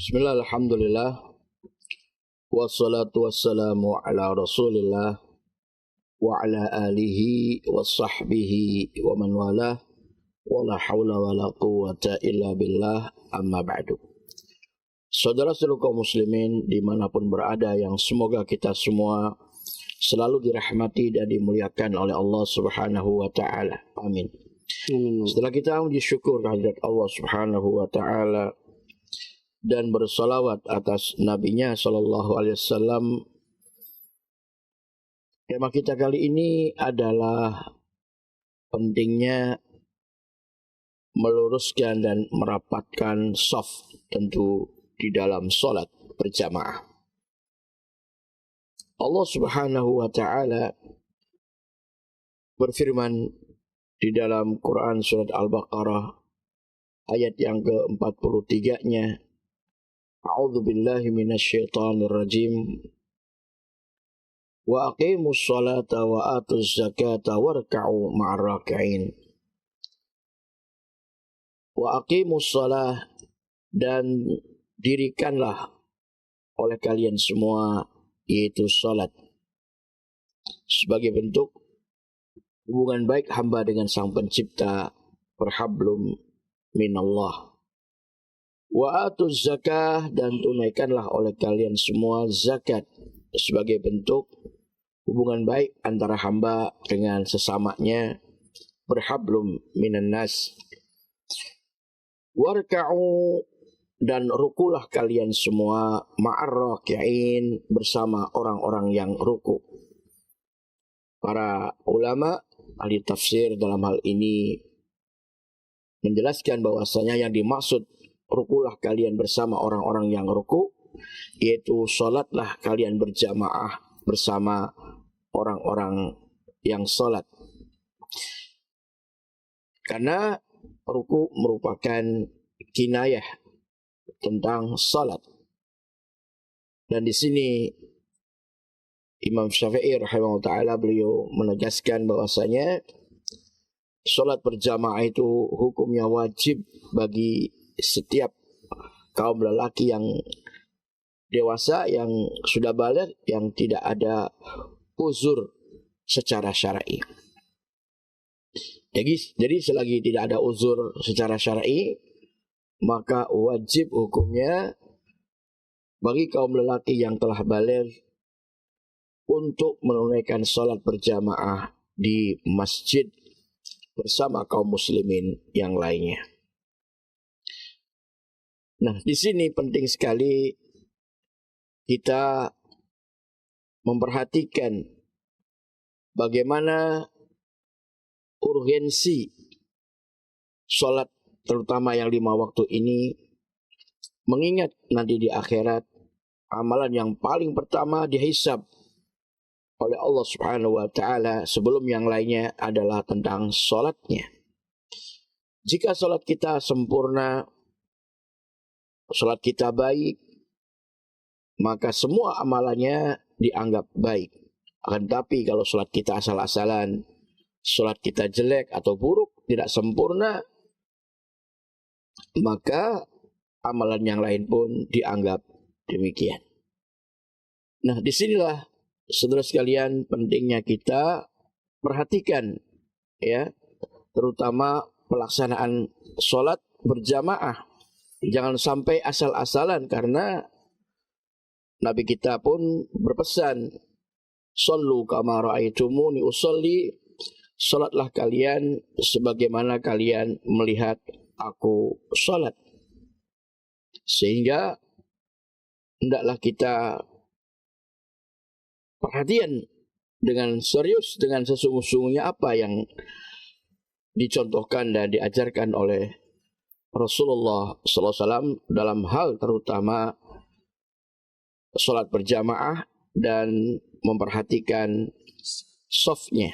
Bismillah, alhamdulillah, wassalatu wassalamu ala rasulillah wa ala alihi wa sahbihi wa man walah wa la hawla wa la quwwata illa billah, amma ba'du. Saudara-saudara kaum muslimin dimanapun berada, yang semoga kita semua selalu dirahmati dan dimuliakan oleh Allah subhanahu wa ta'ala. Amin. Setelah kita memuji syukur kehadirat Allah subhanahu wa ta'ala dan bersalawat atas nabinya sallallahu alaihi wasallam, tema kita kali ini adalah pentingnya meluruskan dan merapatkan shaf, tentu di dalam salat berjamaah. Allah subhanahu wa ta'ala berfirman di dalam Quran surat Al-Baqarah ayat yang ke-43-nya, A'udzu billahi minasyaitonir rajim. Wa aqimus sholata wa atuz zakata warka'u ma'ar raki'in. Wa aqimus shalah, dan dirikanlah oleh kalian semua, yaitu salat, sebagai bentuk hubungan baik hamba dengan Sang Pencipta, berhablum minallah. Wa atuz zakah, dan tunaikanlah oleh kalian semua zakat, sebagai bentuk hubungan baik antara hamba dengan sesamanya, berhablum minan nas. Warka'u, dan rukulah kalian semua, ma'ar raki'in, bersama orang-orang yang ruku. Para ulama ahli tafsir dalam hal ini menjelaskan bahwasanya yang dimaksud rukulah kalian bersama orang-orang yang ruku, yaitu salatlah kalian berjamaah bersama orang-orang yang salat. Karena ruku merupakan kinayah tentang salat. Dan di sini Imam Syafi'i rahimahullah ta'ala, beliau menegaskan bahwasanya salat berjamaah itu hukumnya wajib bagi setiap kaum lelaki yang dewasa, yang sudah baligh, yang tidak ada uzur secara syar'i. Jadi selagi tidak ada uzur secara syar'i, maka wajib hukumnya bagi kaum lelaki yang telah baligh untuk menunaikan salat berjamaah di masjid bersama kaum muslimin yang lainnya. Nah, di sini penting sekali kita memperhatikan bagaimana urgensi salat, terutama yang 5 waktu ini, mengingat nanti di akhirat amalan yang paling pertama dihisab oleh Allah subhanahu wa ta'ala sebelum yang lainnya adalah tentang salatnya. Jika salat kita sempurna, salat kita baik, maka semua amalannya dianggap baik. Akan tetapi kalau salat kita asal-asalan, salat kita jelek atau buruk, tidak sempurna, maka amalan yang lain pun dianggap demikian. Nah, disinilah saudara sekalian pentingnya kita perhatikan, ya, terutama pelaksanaan salat berjamaah. Jangan sampai asal-asalan, karena Nabi kita pun berpesan, Sallu kama ra'aitumuni usolli, salatlah kalian sebagaimana kalian melihat aku salat. Sehingga hendaklah kita perhatian dengan serius, dengan sesungguh-sungguhnya apa yang dicontohkan dan diajarkan oleh Rasulullah SAW dalam hal terutama salat berjamaah dan memperhatikan shafnya.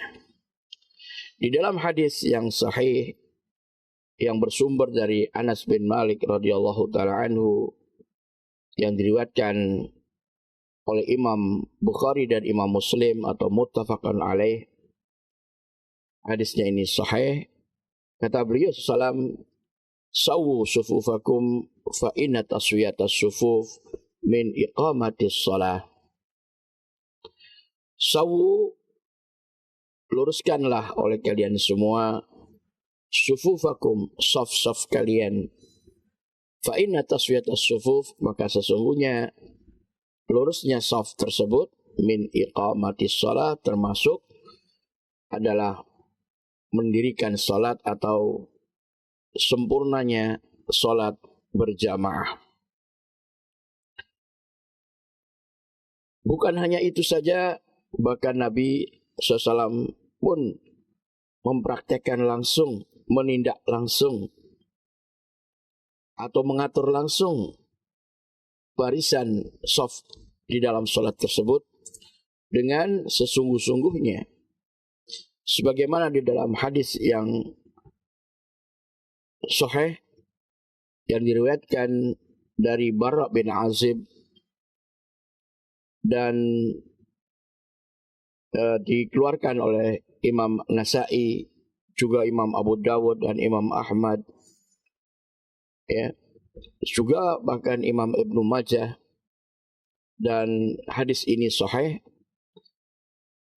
Di dalam hadis yang sahih yang bersumber dari Anas bin Malik radhiyallahu taala anhu, yang diriwayatkan oleh Imam Bukhari dan Imam Muslim atau muttafaqun alaih, hadisnya ini sahih. Kata beliau sallallahu, Sawu sufufakum fa inna taswiyatas sufuf min iqamatis shalah. Sawu, luruskanlah oleh kalian semua sufufakum, saf-saf kalian. Fa inna taswiyatas sufuf, maka sesungguhnya lurusnya saf tersebut min iqamatis shalah, termasuk adalah mendirikan salat atau sempurnanya salat berjamaah. Bukan hanya itu saja, bahkan Nabi SAW pun mempraktekkan langsung, menindak langsung, atau mengatur langsung barisan shaf di dalam salat tersebut dengan sesungguh-sungguhnya. Sebagaimana di dalam hadis yang sahih yang diriwayatkan dari Bara bin Azib dan dikeluarkan oleh Imam Nasa'i, juga Imam Abu Dawud dan Imam Ahmad, ya, juga bahkan Imam Ibnu Majah, dan hadis ini sahih.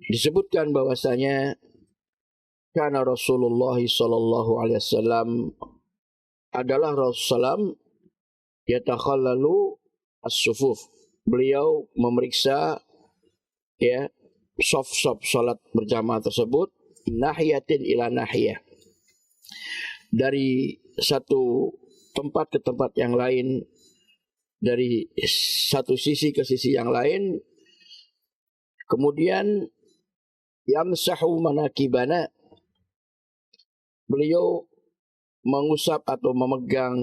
Disebutkan bahwasanya karena Rasulullah sallallahu alaihi wasallam adalah Rasulullah yatakhallalu as-sufuf. Beliau memeriksa, ya, saf-saf salat berjamaah tersebut nahiyatin ila nahiyah, dari satu tempat ke tempat yang lain, dari satu sisi ke sisi yang lain. Kemudian yamsahu manakibana, beliau mengusap atau memegang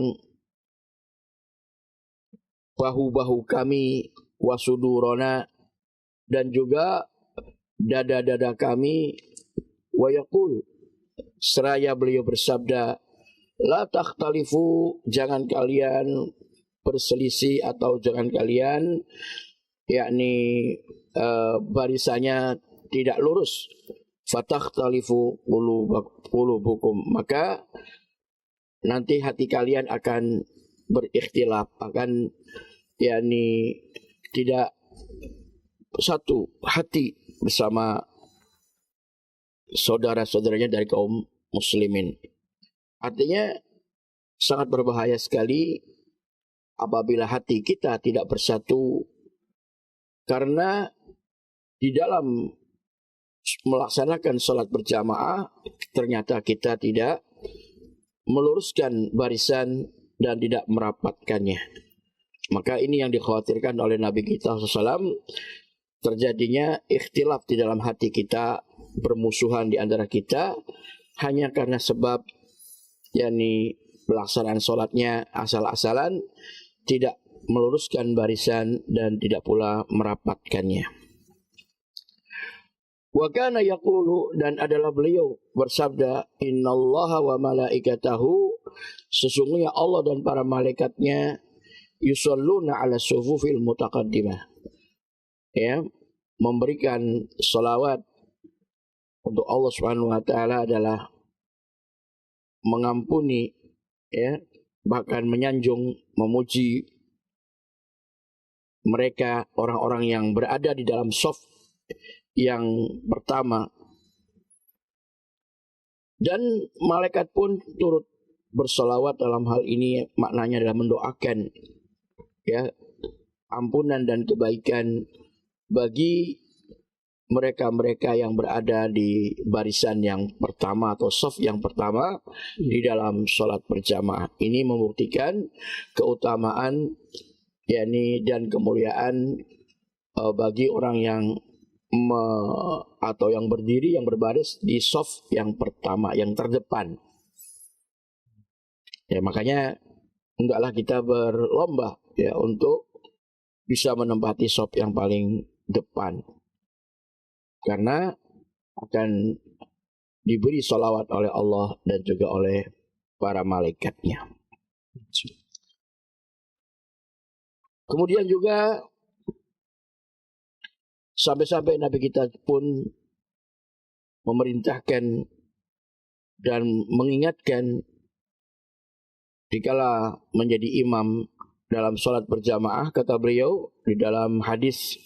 bahu-bahu kami, wasudurona, dan juga dada-dada kami, wa yaqul, seraya beliau bersabda, la takhtalifu, jangan kalian berselisih atau jangan kalian, yakni barisannya tidak lurus. Fatakhtalifu qulubukum, maka nanti hati kalian akan berikhtilaf, akan yakni tidak satu hati bersama saudara-saudaranya dari kaum muslimin. Artinya sangat berbahaya sekali apabila hati kita tidak bersatu, karena di dalam melaksanakan salat berjamaah ternyata kita tidak meluruskan barisan dan tidak merapatkannya. Maka ini yang dikhawatirkan oleh Nabi kita SAW, terjadinya ikhtilaf di dalam hati kita, bermusuhan di antara kita hanya karena sebab yakni pelaksanaan salatnya asal-asalan, tidak meluruskan barisan dan tidak pula merapatkannya. Wa kana yaqulu, dan adalah beliau bersabda, innallaha wa malaikatahu, sesungguhnya Allah dan para malaikatnya, yusalluna ala sufufil mutaqaddimah, ya, memberikan salawat untuk Allah Subhanahu wa taala adalah mengampuni, ya, bahkan menyanjung, memuji mereka, orang-orang yang berada di dalam shaf yang pertama. Dan malaikat pun turut bersolawat dalam hal ini, maknanya adalah mendoakan, ya, ampunan dan kebaikan bagi mereka-mereka yang berada di barisan yang pertama atau shaf yang pertama di dalam sholat berjamaah. Ini membuktikan keutamaan, yakni dan kemuliaan bagi orang yang atau yang berdiri, yang berbaris di shaf yang pertama, yang terdepan. Ya, makanya hendaklah kita berlomba, ya, untuk bisa menempati shaf yang paling depan, karena akan diberi salawat oleh Allah dan juga oleh para malaikatnya. Kemudian juga sampai-sampai Nabi kita pun memerintahkan dan mengingatkan dikala menjadi imam dalam sholat berjamaah, kata beliau di dalam hadis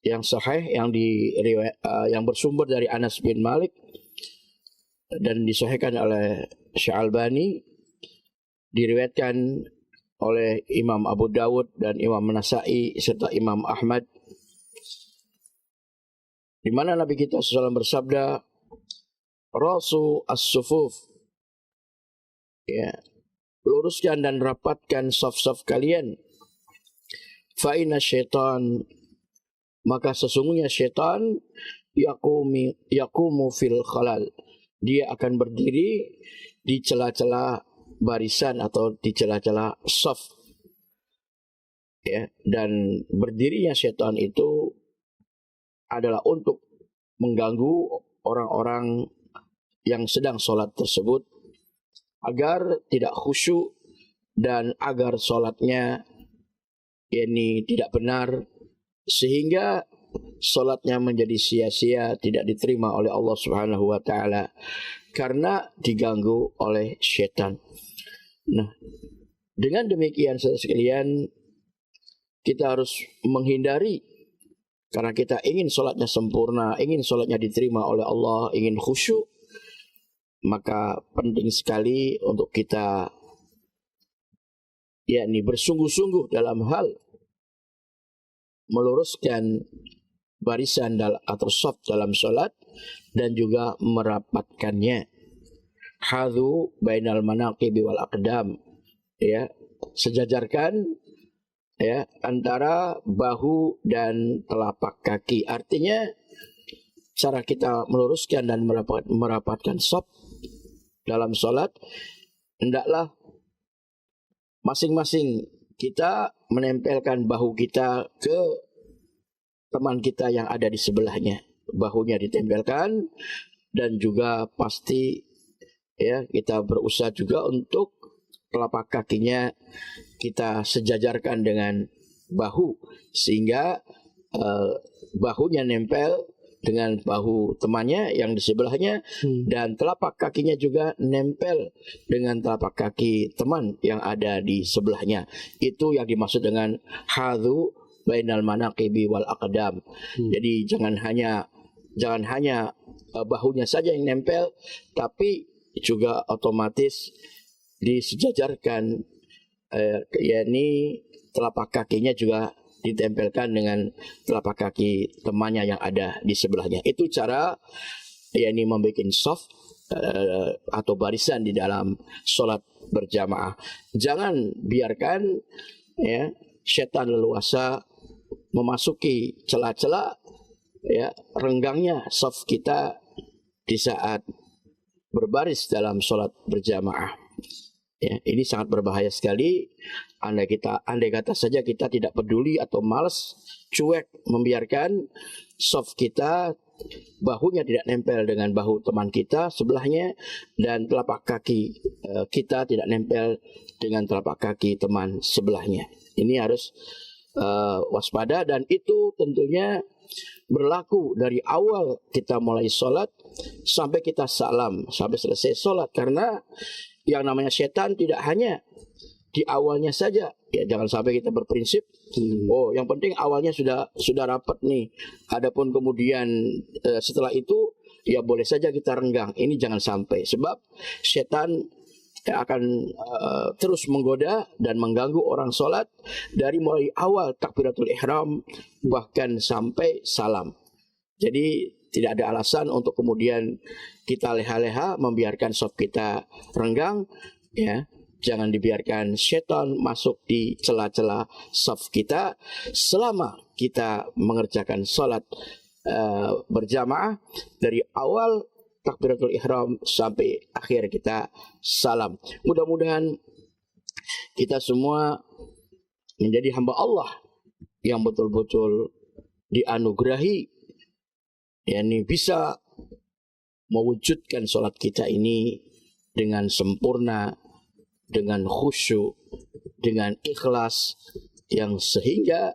yang sahih yang bersumber dari Anas bin Malik dan disahihkan oleh Syekh Albani, diriwayatkan oleh Imam Abu Dawud dan Imam Nasai serta Imam Ahmad, di mana Nabi kita SAW bersabda, Rasu as-sufuf, ya, luruskan dan rapatkan saf-saf kalian. Fa inna syaitan, maka sesungguhnya syaitan yakumu fil khalal, dia akan berdiri di celah-celah barisan atau di celah-celah saf, ya, dan berdirinya syaitan itu adalah untuk mengganggu orang-orang yang sedang sholat tersebut agar tidak khusyuk dan agar sholatnya ini tidak benar, sehingga sholatnya menjadi sia-sia, tidak diterima oleh Allah Subhanahu wa Ta'ala karena diganggu oleh syaitan. Nah, dengan demikian saudara sekalian, kita harus menghindari, karena kita ingin sholatnya sempurna, ingin sholatnya diterima oleh Allah, ingin khusyuk, maka penting sekali untuk kita yakni bersungguh-sungguh dalam hal meluruskan barisan atau shaf dalam sholat dan juga merapatkannya. Hadhu bainal manaqibi wal aqdam, ya, sejajarkan, ya, antara bahu dan telapak kaki. Artinya cara kita meluruskan dan merapatkan shaf dalam sholat, hendaklah masing-masing kita menempelkan bahu kita ke teman kita yang ada di sebelahnya. Bahunya ditempelkan dan juga pasti, ya, kita berusaha juga untuk telapak kakinya kita sejajarkan dengan bahu, sehingga bahunya nempel dengan bahu temannya yang di sebelahnya, dan telapak kakinya juga nempel dengan telapak kaki teman yang ada di sebelahnya. Itu yang dimaksud dengan hadhu bainal manaqibi wal aqdam. Jadi jangan hanya bahunya saja yang nempel, tapi juga otomatis disejajarkan, yakni telapak kakinya juga ditempelkan dengan telapak kaki temannya yang ada di sebelahnya. Itu cara, yakni membuat shaf atau barisan di dalam sholat berjamaah. Jangan biarkan, ya, syaitan leluasa memasuki celah-celah, ya, renggangnya shaf kita di saat berbaris dalam sholat berjamaah. Ya, ini sangat berbahaya sekali. Andai kata saja kita tidak peduli atau malas, cuek, membiarkan shaf kita, bahunya tidak nempel dengan bahu teman kita sebelahnya, dan telapak kaki kita tidak nempel dengan telapak kaki teman sebelahnya. Ini harus waspada, dan itu tentunya berlaku dari awal kita mulai sholat sampai kita salam, sampai selesai sholat. Karena yang namanya setan tidak hanya di awalnya saja, ya, jangan sampai kita berprinsip, oh, yang penting awalnya sudah rapat nih, adapun kemudian setelah itu ya boleh saja kita renggang. Ini jangan sampai, sebab setan akan terus menggoda dan mengganggu orang sholat dari mulai awal takbiratul ihram bahkan sampai salam. Jadi tidak ada alasan untuk kemudian kita leha-leha membiarkan shaf kita renggang, ya. Jangan dibiarkan setan masuk di celah-celah shaf kita selama kita mengerjakan sholat berjamaah dari awal takbiratul ihram sampai akhir kita salam. Mudah-mudahan kita semua menjadi hamba Allah yang betul-betul dianugerahi, yakni bisa mewujudkan sholat kita ini dengan sempurna, dengan khusyuk, dengan ikhlas, yang sehingga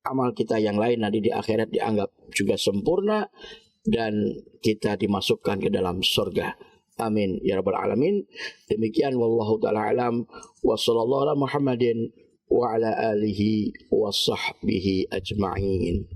amal kita yang lain nanti di akhirat dianggap juga sempurna dan kita dimasukkan ke dalam surga. Amin ya rabbal alamin. Demikian wallahu taala alam wa sallallahu ala Muhammadin wa ala alihi wa sahbihi ajma'in.